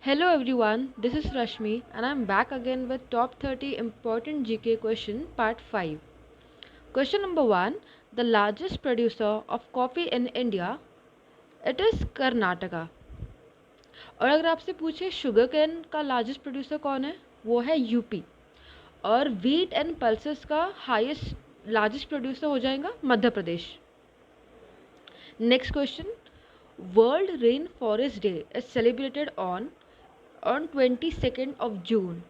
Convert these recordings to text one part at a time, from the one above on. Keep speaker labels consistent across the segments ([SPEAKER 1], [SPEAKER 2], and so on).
[SPEAKER 1] Hello everyone, this is Rashmi and I'm back again with top 30 important GK question part 5. Question number 1. The largest producer of coffee in India, it is Karnataka. और अगर आपसे पूछे sugar cane का largest producer कौन है, वो है यूपी. और व्हीट एंड पल्सेस का हाईएस्ट लार्जेस्ट प्रोड्यूसर हो जाएगा Madhya Pradesh. Next question. World rain forest day is celebrated on 22nd of June.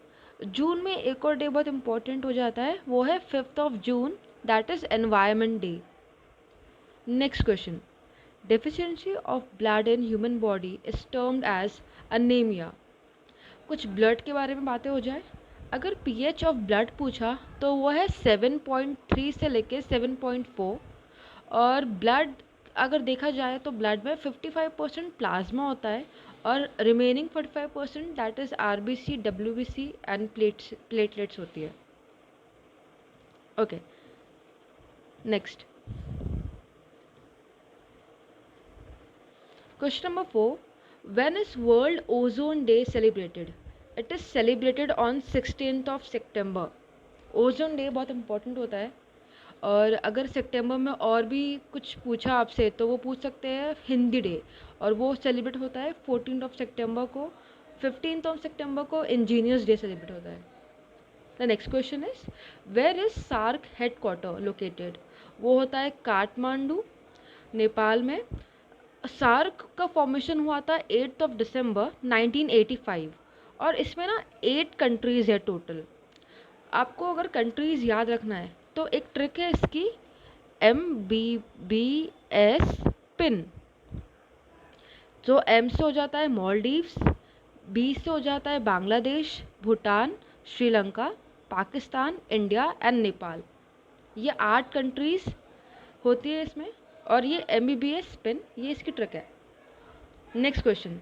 [SPEAKER 1] जून में एक और डे बहुत इंपॉर्टेंट हो जाता है, वो है 5th of June, that is environment day. Next question. Deficiency of blood in human body is termed as anaemia. कुछ ब्लड के बारे में बातें हो जाए. अगर पीएच ऑफ ब्लड पूछा तो वो है 7.3 से लेके 7.4. और ब्लड अगर देखा जाए तो ब्लड में 55% प्लाज्मा होता है और remaining 45% that is RBC, WBC and platelets होती है. Okay, next question number 4. When is world ozone day celebrated? It is celebrated on 16th of September. Ozone day बहुत इंपॉर्टेंट होता है. और अगर सितंबर में और भी कुछ पूछा आपसे तो वो पूछ सकते हैं हिंदी डे, और वो सेलिब्रेट होता है 14th ऑफ सितंबर को. 15th ऑफ सितंबर को इंजीनियर्स डे सेलिब्रेट होता है. The next question is where is SAARC headquarter located? वो होता है काठमांडू, नेपाल में. सार्क का फॉर्मेशन हुआ था 8th ऑफ दिसंबर 1985 और इसमें ना 8 कंट्रीज़ है टोटल. आपको अगर कंट्रीज़ याद रखना है तो एक ट्रिक है इसकी, MBBS पिन. जो M से हो जाता है मॉलडीव्स, B से हो जाता है बांग्लादेश, भूटान, श्रीलंका, पाकिस्तान, इंडिया एंड नेपाल. ये 8 कंट्रीज़ होती है इसमें, और ये MBBS पिन, ये इसकी ट्रिक है. Next question.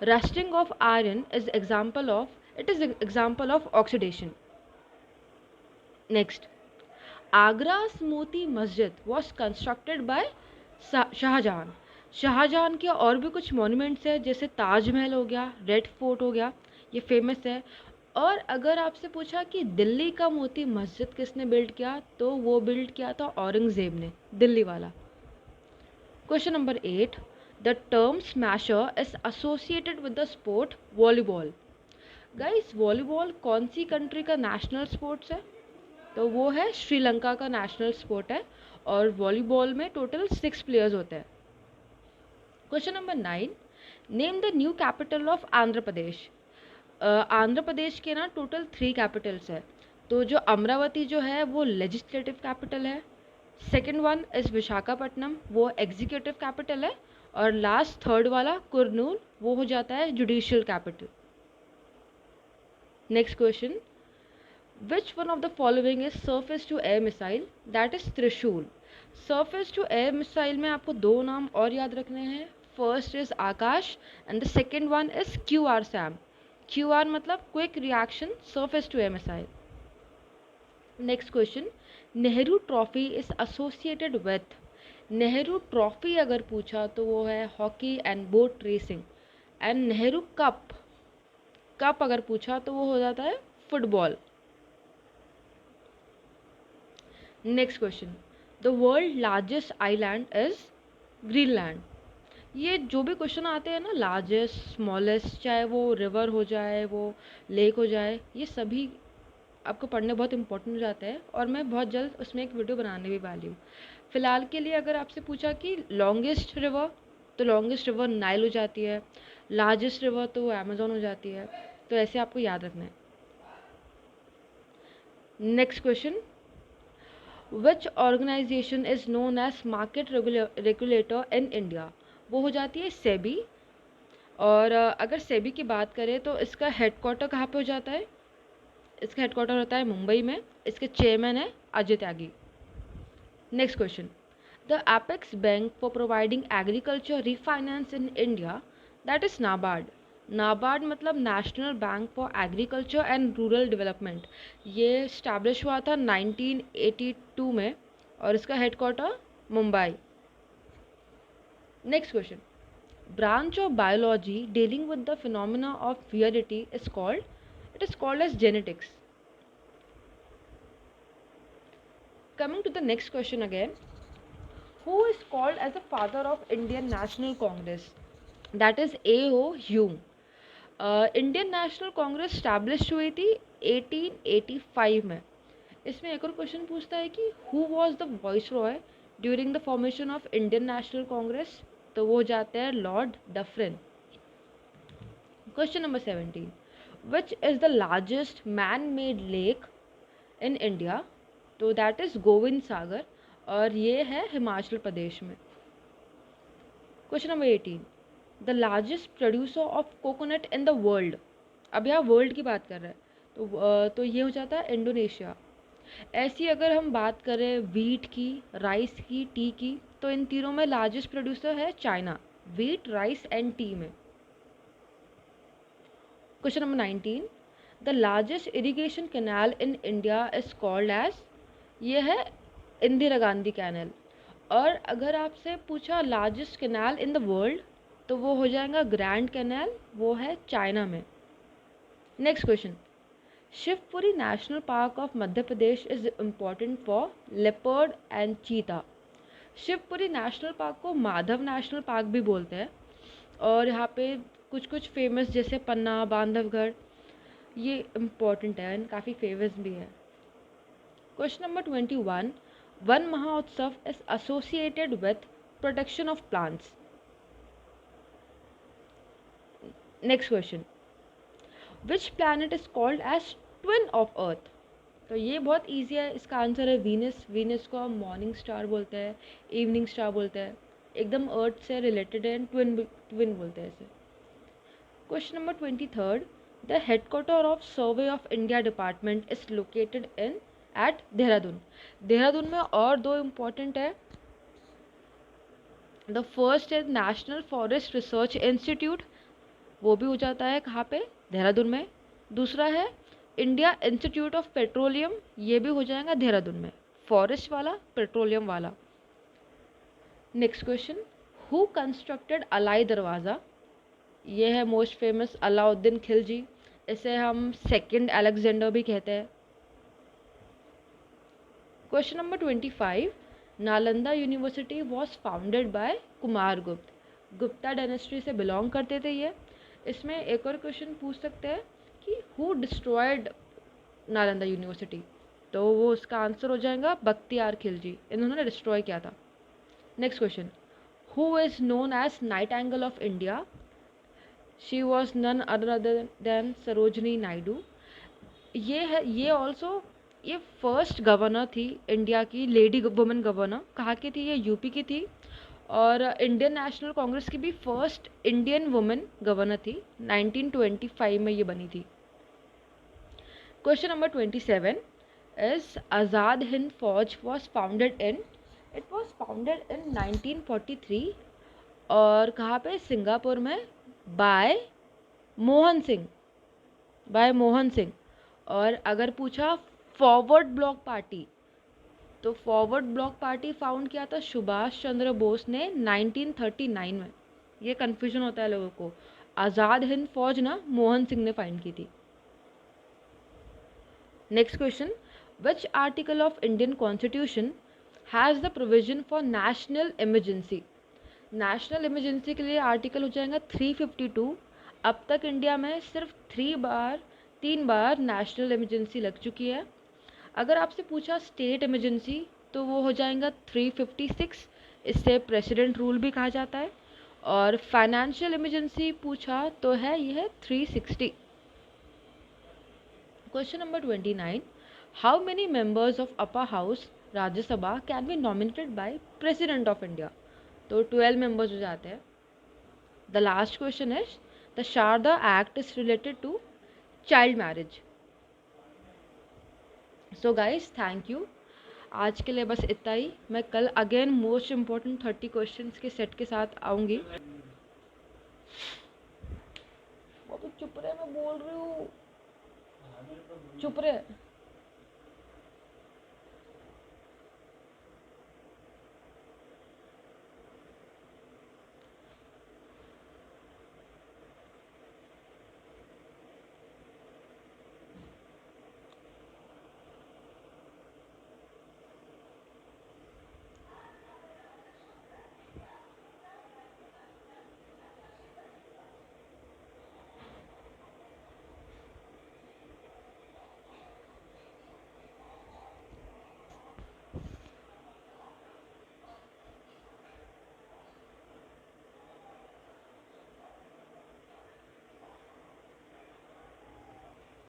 [SPEAKER 1] Rusting of iron is example of oxidation. Next. Agra's Moti Masjid was constructed by Shahjahan. Shahjahan के और भी कुछ मॉन्यूमेंट्स हैं जैसे ताजमहल हो गया, रेड फोर्ट हो गया, ये फेमस है. और अगर आपसे पूछा कि दिल्ली का मोती मस्जिद किसने बिल्ड किया, तो वो बिल्ड किया था औरंगजेब ने, दिल्ली वाला. Question number 8. The term smasher is associated with the sport volleyball. Guys, volleyball कौन सी कंट्री का नेशनल स्पोर्ट्स है? तो वो है श्रीलंका का नेशनल स्पोर्ट है. और वॉलीबॉल में टोटल 6 प्लेयर्स होते हैं. Question number 9. Name the new capital of Andhra Pradesh. Andhra Pradesh के ना टोटल 3 कैपिटल्स है. तो जो अमरावती जो है वो लेजिस्लेटिव कैपिटल है. सेकेंड वन इज विशाखापट्टनम, वो एग्जीक्यूटिव कैपिटल है. और लास्ट थर्ड वाला कुरनूल, वो हो जाता है judicial capital. Next question. Which one of the following is surface to air missile? That is त्रिशूल. Surface to air missile में आपको 2 नाम और याद रखने हैं. First is Akash and the second one is QRSAM. QR मतलब quick reaction surface to air missile. Next question. Nehru trophy is associated with. Nehru trophy अगर पूछा तो वो है hockey and boat racing. And Nehru cup अगर पूछा तो वो हो जाता है football. Next question. The world largest island is Greenland. ये जो भी क्वेश्चन आते हैं ना, लार्जेस्ट, स्मॉलेस्ट, चाहे वो रिवर हो जाए, वो लेक हो जाए, ये सभी आपको पढ़ने बहुत इंपॉर्टेंट हो जाते हैं. और मैं बहुत जल्द उसमें एक वीडियो बनाने भी वाली हूँ. फ़िलहाल के लिए अगर आपसे पूछा कि लॉन्गेस्ट रिवर, तो लॉन्गेस्ट रिवर नाइल हो जाती है. लार्जेस्ट रिवर तो अमेजोन हो जाती है. तो ऐसे आपको याद रखना है. Next question. Which organisation is known as market regulator in India? वो हो जाती है सेबी. और अगर सेबी की बात करें तो इसका हेडक्वार्टर कहाँ पे हो जाता है? इसका हेडक्वार्टर होता है मुंबई में. इसके चेयरमैन है Ajay Tyagi. Next question. The apex bank for providing agriculture refinance in India, that is NABARD. NABARD मतलब national bank for agriculture and rural development. ये स्टैब्लिश हुआ था 1982 में और इसका headquarter Mumbai. Next question. branch of biology dealing with the phenomena of heredity is called as genetics. Coming to the next question again, who is called as the father of Indian National Congress? That is A.O. Hume. Indian national Congress establish हुई थी 1885 में. इसमें एक और question पूछता है कि who was the voice Roy during the formation of Indian national Congress, तो वो जाते हैं Lord Dufferin. Question number 17, which is the largest man made lake in India, तो दैट इज़ गोविंद सागर और ये है हिमाचल प्रदेश में. Question number 18, the largest producer of coconut in the world. अब यहाँ वर्ल्ड की बात कर रहे हैं तो ये हो जाता है इंडोनेशिया. ऐसी अगर हम बात करें वीट की, राइस की, टी की, तो इन तीनों में लार्जेस्ट प्रोड्यूसर है China, wheat, rice and tea में. Question number 19, the largest irrigation canal in India is called as, ये है इंदिरा गांधी कैनाल. और अगर आपसे पूछा largest canal in the world, तो वो हो जाएगा ग्रैंड कैनाल, वो है चाइना में. Next question, Shivpuri national park of Madhya Pradesh is important for leopard and चीता. शिवपुरी नेशनल पार्क को माधव नेशनल पार्क भी बोलते हैं और यहाँ पे कुछ कुछ फेमस जैसे पन्ना, बांधवगढ़, ये इम्पॉर्टेंट है एंड काफ़ी फेमस भी है. Question number 21, Van Mahotsav is associated with protection of plants. Next question, which planet is called as twin of earth. तो ये बहुत ईजी है, इसका आंसर है वीनस. वीनस को हम मॉर्निंग स्टार बोलते हैं, इवनिंग स्टार बोलते हैं, एकदम अर्थ से रिलेटेड है, ट्विन बोलते हैं इसे. Question number 23, the headquarter of survey of India department is located in at Dehradun. Dehradun में और दो इम्पॉर्टेंट है. The first is national forest research institute, वो भी हो जाता है कहाँ पे, देहरादून में. दूसरा है इंडिया इंस्टीट्यूट ऑफ पेट्रोलियम, ये भी हो जाएगा देहरादून में, फॉरेस्ट वाला, पेट्रोलियम वाला. Next question, who constructed Alai Darwaza. ये है मोस्ट फेमस अलाउद्दीन खिलजी, इसे हम सेकंड अलेक्जेंडर भी कहते हैं. Question number 25, Nalanda university was founded by Kumar गुप्त. गुप्ता डायनेस्टी से बिलोंग करते थे ये. इसमें एक और क्वेश्चन पूछ सकते हैं कि हु डिस्ट्रॉयड नालंदा यूनिवर्सिटी, तो वो उसका आंसर हो जाएगा बख्तियार खिलजी, इन्होंने डिस्ट्रॉय किया था. Next question, who is known as nightingale of India. She was none other than Sarojini Naidu. ये ऑल्सो ये फर्स्ट गवर्नर थी इंडिया की, लेडी वुमेन गवर्नर. कहाँ की थी ये, यूपी की थी. और इंडियन नेशनल कांग्रेस की भी फर्स्ट इंडियन वुमेन गवर्नर थी, 1925 में ये बनी थी. Question number 27 is Azad Hind फौज was founded in, it was founded in 1943 और कहाँ पे, सिंगापुर में, बाय मोहन सिंह, और अगर पूछा फॉरवर्ड ब्लॉक पार्टी, तो फॉरवर्ड ब्लॉक पार्टी फाउंड किया था सुभाष चंद्र बोस ने 1939 में. ये कन्फ्यूजन होता है लोगों को, आज़ाद हिंद फौज ना मोहन सिंह ने फाइंड की थी. Next question, which article of Indian constitution has the provision for national emergency. National emergency के लिए आर्टिकल हो जाएगा 352. अब तक इंडिया में सिर्फ 3 बार नेशनल इमरजेंसी लग चुकी है. अगर आपसे पूछा स्टेट इमरजेंसी, तो वो हो जाएगा 356, इससे प्रेसिडेंट रूल भी कहा जाता है. और फाइनेंशियल इमरजेंसी पूछा तो है यह 360. Question number 29, how many members of upper house Rajya Sabha can be nominated by president of India. तो 12 मेंबर्स हो जाते हैं. The last question is, the Sharda act is related to child marriage. So guys thank you, आज के लिए बस इतना ही. मैं कल अगेन मोस्ट इम्पोर्टेंट 30 क्वेश्चंस के सेट के साथ आऊँगी. वो तो चुप रहे, मैं बोल रही हूँ, चुप रहे.